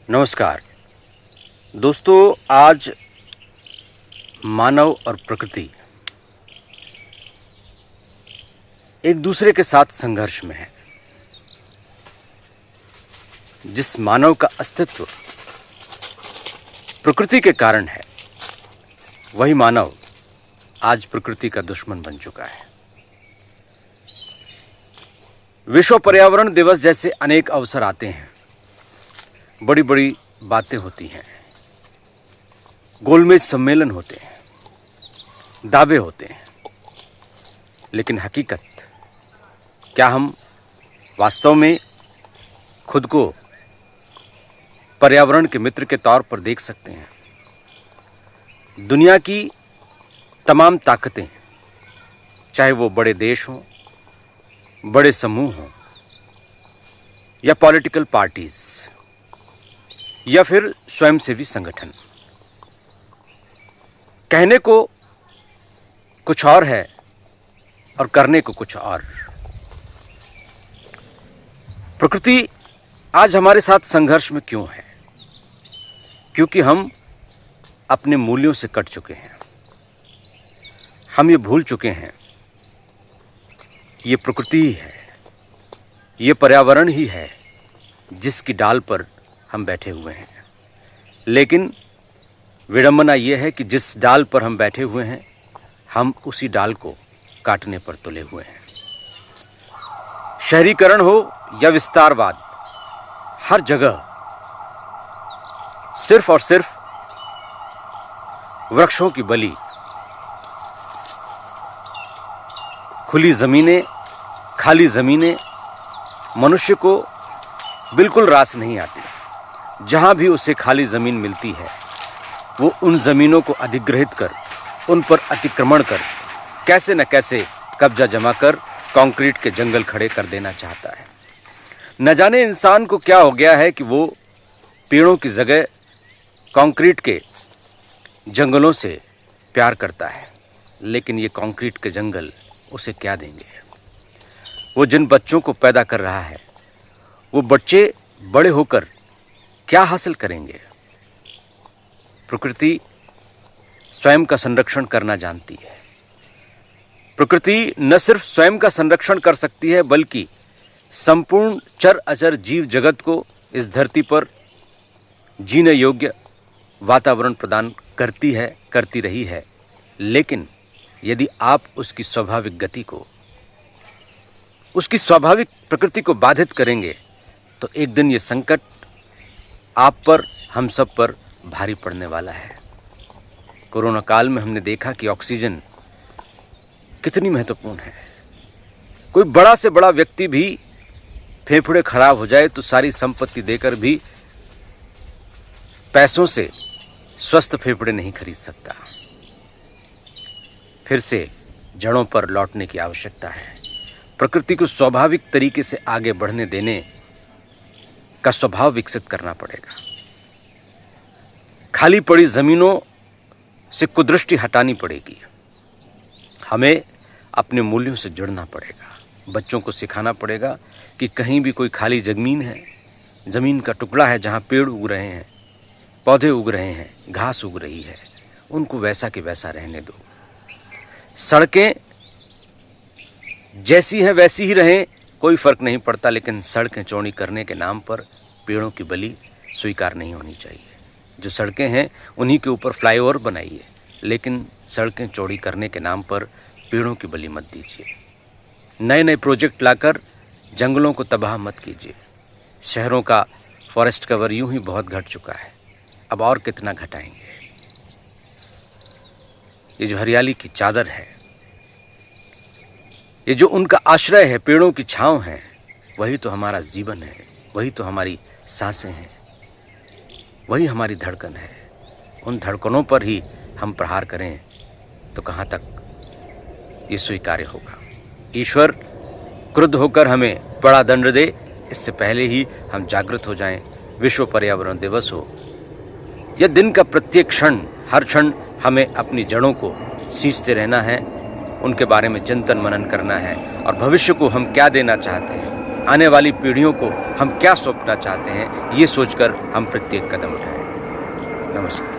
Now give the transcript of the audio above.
नमस्कार दोस्तों, आज मानव और प्रकृति एक दूसरे के साथ संघर्ष में है। जिस मानव का अस्तित्व प्रकृति के कारण है, वही मानव आज प्रकृति का दुश्मन बन चुका है। विश्व पर्यावरण दिवस जैसे अनेक अवसर आते हैं, बड़ी बड़ी बातें होती हैं, गोलमेज सम्मेलन होते हैं, दावे होते हैं, लेकिन हकीकत क्या हम वास्तव में खुद को पर्यावरण के मित्र के तौर पर देख सकते हैं? दुनिया की तमाम ताकतें, चाहे वो बड़े देश हों, बड़े समूह हों, या पॉलिटिकल पार्टीज, या फिर स्वयंसेवी संगठन, कहने को कुछ और है और करने को कुछ और। प्रकृति आज हमारे साथ संघर्ष में क्यों है? क्योंकि हम अपने मूल्यों से कट चुके हैं। हम ये भूल चुके हैं कि ये प्रकृति ही है, ये पर्यावरण ही है जिसकी डाल पर हम बैठे हुए हैं। लेकिन विडंबना ये है कि जिस डाल पर हम बैठे हुए हैं, हम उसी डाल को काटने पर तुले हुए हैं। शहरीकरण हो या विस्तारवाद, हर जगह सिर्फ और सिर्फ वृक्षों की बलि, खुली जमीनें, खाली जमीनें मनुष्य को बिल्कुल रास नहीं आती। जहां भी उसे खाली जमीन मिलती है, वो उन जमीनों को अधिग्रहित कर, उन पर अतिक्रमण कर, कैसे न कैसे कब्जा जमा कर कंक्रीट के जंगल खड़े कर देना चाहता है। न जाने इंसान को क्या हो गया है कि वो पेड़ों की जगह कंक्रीट के जंगलों से प्यार करता है। लेकिन ये कंक्रीट के जंगल उसे क्या देंगे? वो जिन बच्चों को पैदा कर रहा है, वो बच्चे बड़े होकर क्या हासिल करेंगे? प्रकृति स्वयं का संरक्षण करना जानती है। प्रकृति न सिर्फ स्वयं का संरक्षण कर सकती है, बल्कि संपूर्ण चर अचर जीव जगत को इस धरती पर जीने योग्य वातावरण प्रदान करती है, करती रही है। लेकिन यदि आप उसकी स्वाभाविक गति को, उसकी स्वाभाविक प्रकृति को बाधित करेंगे, तो एक दिन ये संकट आप पर, हम सब पर भारी पड़ने वाला है। कोरोना काल में हमने देखा कि ऑक्सीजन कितनी महत्वपूर्ण है। कोई बड़ा से बड़ा व्यक्ति भी फेफड़े खराब हो जाए तो सारी संपत्ति देकर भी पैसों से स्वस्थ फेफड़े नहीं खरीद सकता। फिर से जड़ों पर लौटने की आवश्यकता है। प्रकृति को स्वाभाविक तरीके से आगे बढ़ने देने का स्वभाव विकसित करना पड़ेगा। खाली पड़ी जमीनों से कुदृष्टि हटानी पड़ेगी। हमें अपने मूल्यों से जुड़ना पड़ेगा। बच्चों को सिखाना पड़ेगा कि कहीं भी कोई खाली जमीन है, जमीन का टुकड़ा है जहां पेड़ उग रहे हैं, पौधे उग रहे हैं, घास उग रही है, उनको वैसा के वैसा रहने दो। सड़कें जैसी हैं वैसी ही रहें, कोई फर्क नहीं पड़ता, लेकिन सड़कें चौड़ी करने के नाम पर पेड़ों की बलि स्वीकार नहीं होनी चाहिए। जो सड़कें हैं उन्हीं के ऊपर फ्लाईओवर बनाइए, लेकिन सड़कें चौड़ी करने के नाम पर पेड़ों की बलि मत दीजिए। नए नए प्रोजेक्ट लाकर जंगलों को तबाह मत कीजिए। शहरों का फॉरेस्ट कवर यूं ही बहुत घट चुका है, अब और कितना घटाएंगे? ये जो हरियाली की चादर है, ये जो उनका आश्रय है, पेड़ों की छांव है, वही तो हमारा जीवन है, वही तो हमारी सांसें हैं, वही हमारी धड़कन है। उन धड़कनों पर ही हम प्रहार करें तो कहाँ तक ये स्वीकार्य होगा? ईश्वर क्रुद्ध होकर हमें बड़ा दंड दे, इससे पहले ही हम जागृत हो जाएं। विश्व पर्यावरण दिवस हो, यह दिन का प्रत्येक क्षण, हर क्षण हमें अपनी जड़ों को सींचते रहना है, उनके बारे में चिंतन मनन करना है और भविष्य को हम क्या देना चाहते हैं आने वाली पीढ़ियों को हम क्या सौंपना चाहते हैं, ये सोचकर हम प्रत्येक कदम उठाएं। नमस्कार।